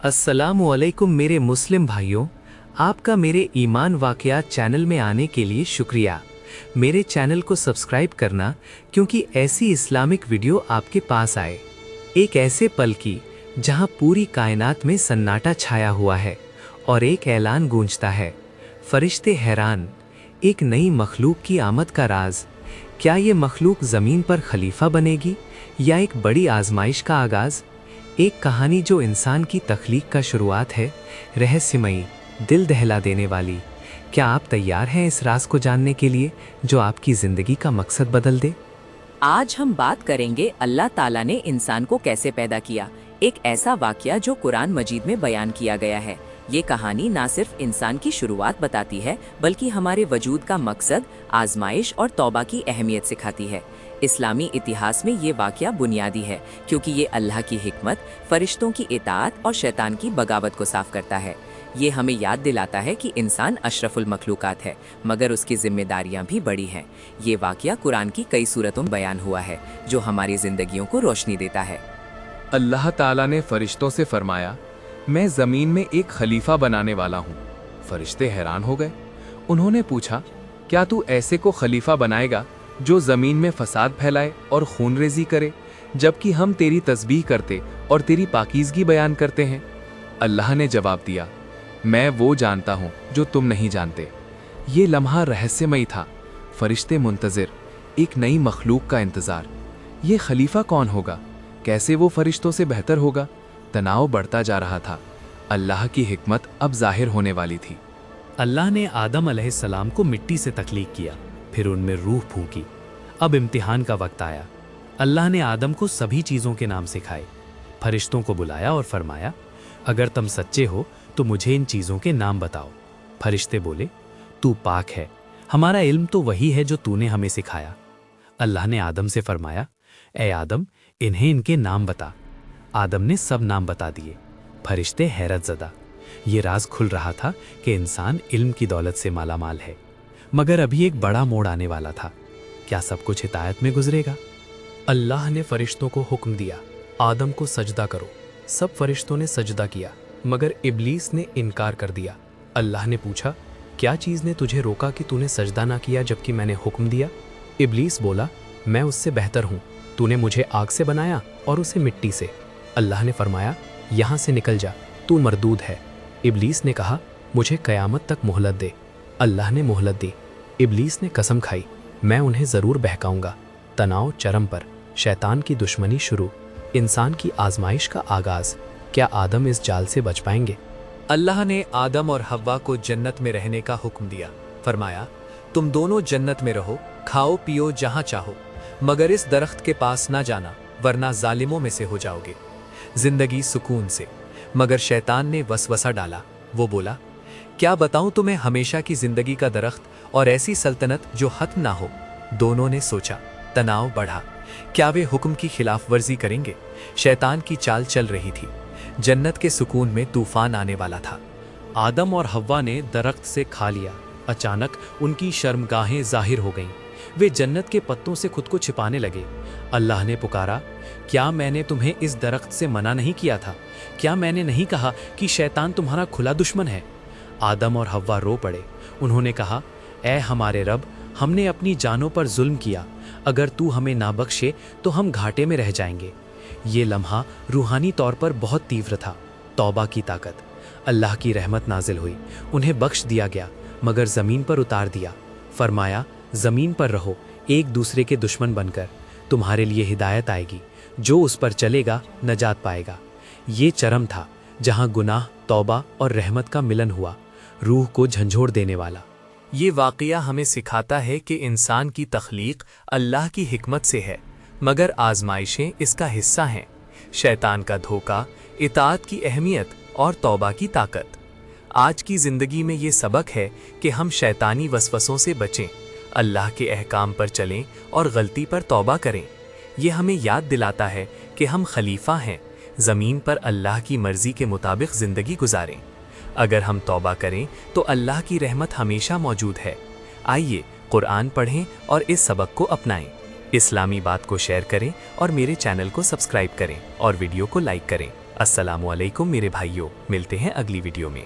अस्सलामुअलैकुम मेरे मुस्लिम भाइयों, आपका मेरे ईमान वाक़यात चैनल में आने के लिए शुक्रिया। मेरे चैनल को सब्सक्राइब करना क्योंकि ऐसी इस्लामिक वीडियो आपके पास आए। एक ऐसे पल की जहां पूरी कायनात में सन्नाटा छाया हुआ है और एक ऐलान गूंजता है, फरिश्ते हैरान, एक नई मखलूक की आमद का राज। क्या ये मखलूक ज़मीन पर खलीफा बनेगी या एक बड़ी आजमाइश का आगाज़? एक कहानी जो इंसान की तख्लीक का शुरुआत है, रहस्यमयी, दिल दहला देने वाली। क्या आप तैयार हैं इस राज को जानने के लिए जो आपकी ज़िंदगी का मकसद बदल दे? आज हम बात करेंगे अल्लाह ताला ने इंसान को कैसे पैदा किया, एक ऐसा वाकया जो कुरान मजीद में बयान किया गया है। ये कहानी ना सिर्फ इंसान की शुरुआत बताती है बल्कि हमारे वजूद का मकसद, आजमाइश और तौबा की अहमियत सिखाती है। इस्लामी इतिहास में ये वाकया बुनियादी है क्योंकि ये अल्लाह की हिकमत, फरिश्तों की इताअत और शैतान की बगावत को साफ करता है। ये हमें याद दिलाता है कि इंसान अशरफुल मखलूकात है मगर उसकी जिम्मेदारियां भी बड़ी हैं। ये वाकया कुरान की कई सूरतों में बयान हुआ है जो हमारी जिंदगियों को रोशनी देता है। अल्लाह ताला ने फरिश्तों से फरमाया, मैं ज़मीन में एक खलीफा बनाने वाला हूँ। फरिश्ते हैरान हो गए। उन्होंने पूछा, क्या तू ऐसे को खलीफा बनाएगा जो ज़मीन में फसाद फैलाए और खूनरेज़ी करे, जबकि हम तेरी तस्बीह करते और तेरी पाकीज़गी बयान करते हैं? अल्लाह ने जवाब दिया, मैं वो जानता हूँ जो तुम नहीं जानते। ये लम्हा रहस्यमयी था। फरिश्ते मुंतज़िर, एक नई मखलूक का इंतज़ार। ये खलीफा कौन होगा? कैसे वो फरिश्तों से बेहतर होगा? तनाव बढ़ता जा रहा था। अल्लाह की हिकमत अब जाहिर होने वाली थी। अल्लाह ने आदम अलैहिस्सलाम को मिट्टी से तख्लीक किया, फिर उनमें रूह फूंकी। अब इम्तिहान का वक्त आया। अल्लाह ने आदम को सभी चीज़ों के नाम सिखाए, फरिश्तों को बुलाया और फरमाया, अगर तुम सच्चे हो तो मुझे इन चीज़ों के नाम बताओ। फरिश्ते बोले, तू पाक है, हमारा इल्म तो वही है जो तूने हमें सिखाया। अल्लाह ने आदम से फरमाया, ए आदम, इन्हें इनके नाम बता। आदम ने सब नाम बता दिए। फरिश्ते हैरत ज़दा। ये राज खुल रहा था कि इंसान इल्म की दौलत से मालामाल है, मगर अभी एक बड़ा मोड़ आने वाला था। क्या सब कुछ हिदायत में गुजरेगा? अल्लाह ने फरिश्तों को हुक्म दिया, आदम को सजदा करो। सब फरिश्तों ने सजदा किया मगर इब्लीस ने इनकार कर दिया। अल्लाह ने पूछा, क्या चीज़ ने तुझे रोका कि तूने सजदा ना किया जबकि मैंने हुक्म दिया? इब्लीस बोला, मैं उससे बेहतर हूँ, तूने मुझे आग से बनाया और उसे मिट्टी से। अल्लाह ने फरमाया, यहाँ से निकल जा, तू मरदूद है। इब्लीस ने कहा, मुझे क़यामत तक मोहलत दे। अल्लाह ने मोहलत दी। इब्लीस ने कसम खाई, मैं उन्हें ज़रूर बहकाऊंगा। तनाव चरम पर, शैतान की दुश्मनी शुरू, इंसान की आजमाइश का आगाज़। क्या आदम इस जाल से बच पाएंगे? अल्लाह ने आदम और हव्वा को जन्नत में रहने का हुक्म दिया। फरमाया, तुम दोनों जन्नत में रहो, खाओ पियो जहाँ चाहो, मगर इस दरख्त के पास ना जाना वरना जालिमों में से हो जाओगे। जिंदगी सुकून से, मगर शैतान ने वसवसा डाला। वो बोला, क्या बताऊं तुम्हें हमेशा की जिंदगी का दरख्त और ऐसी सल्तनत जो खत्म ना हो। दोनों ने सोचा। तनाव बढ़ा। क्या वे हुक्म की खिलाफ वर्जी करेंगे? शैतान की चाल चल रही थी। जन्नत के सुकून में तूफान आने वाला था। आदम और हव्वा ने दरख्त से खा लिया। अचानक उनकी शर्मगाहें जाहिर हो गईं। वे जन्नत के पत्तों से खुद को छिपाने लगे। अल्लाह ने पुकारा, क्या मैंने तुम्हें इस दरख्त से मना नहीं किया था? क्या मैंने नहीं कहा कि शैतान तुम्हारा खुला दुश्मन है? आदम और हव्वा रो पड़े। उन्होंने कहा, ऐ हमारे रब, हमने अपनी जानों पर जुल्म किया, अगर तू हमें ना बख्शे तो हम घाटे में रह जाएंगे। ये लम्हा रूहानी तौर पर बहुत तीव्र था। तौबा की ताकत। अल्लाह की रहमत नाजिल हुई, उन्हें बख्श दिया गया मगर ज़मीन पर उतार दिया। फरमाया, ज़मीन पर रहो एक दूसरे के दुश्मन बनकर, तुम्हारे लिए हिदायत आएगी, जो उस पर चलेगा नजात पाएगा। ये चरम था जहाँ गुनाह, तौबा और रहमत का मिलन हुआ, रूह को झंझोड़ देने वाला। ये वाक़या हमें सिखाता है कि इंसान की तख्लीक अल्लाह की हिकमत से है मगर आजमाइशें इसका हिस्सा हैं। शैतान का धोखा, इताअत की अहमियत और तौबा की ताकत। आज की ज़िंदगी में ये सबक है कि हम शैतानी वसवसों से बचें, अल्लाह के अहकाम पर चलें और गलती पर तौबा करें। ये हमें याद दिलाता है कि हम खलीफा हैं, ज़मीन पर अल्लाह की मर्ज़ी के मुताबिक ज़िंदगी गुजारें। अगर हम तौबा करें तो अल्लाह की रहमत हमेशा मौजूद है। आइए कुरान पढ़ें और इस सबक को अपनाएं। इस्लामी बात को शेयर करें और मेरे चैनल को सब्सक्राइब करें और वीडियो को लाइक करें। अस्सलामुअलैकुम मेरे भाइयों, मिलते हैं अगली वीडियो में।